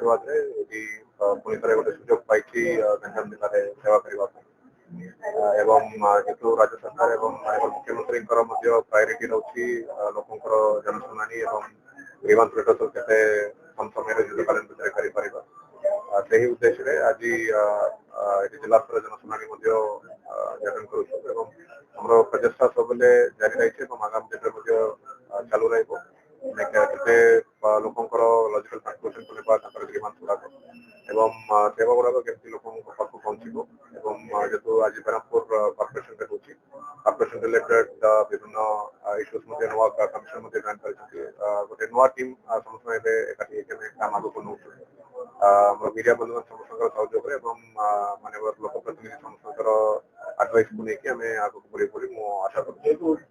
आशीर्वाद पुणी थे गोटे सुजोग पाई गंजाम जिले में सेवा करने एवं जेतु राज्य सरकार एवं मुख्यमंत्री प्रायोरिटी रही लोकंर जनशुणाणी ग्रीवांस रेट के कम समय युद्धकालीन भितर कर उद्देश्य आज जिला स्तर जनशुणाणी कर प्रचेषा सब जारी रही आगामी दिन में चालू रही लोकंर लजिकल ट्रांसपोर्टेशन ग्रीवांस गुड़ाक सेवा गुड़ाक केमती लोक पाक पहुंचो जेहतु आज बेरामपुर कॉर्पोरेशन कॉर्पोरेशन रिलेटेड विभिन्न इश्यूज नुआ कमिशन जॉइन कर गोटे नुआ टीम समस्त एकाठी काम आगे नौ मीडिया बंधु समस्त सहयोग मानव लोक प्रतिनिधि समस्त आडभाइस को लेकिन आगे बढ़े मुझे आशा कर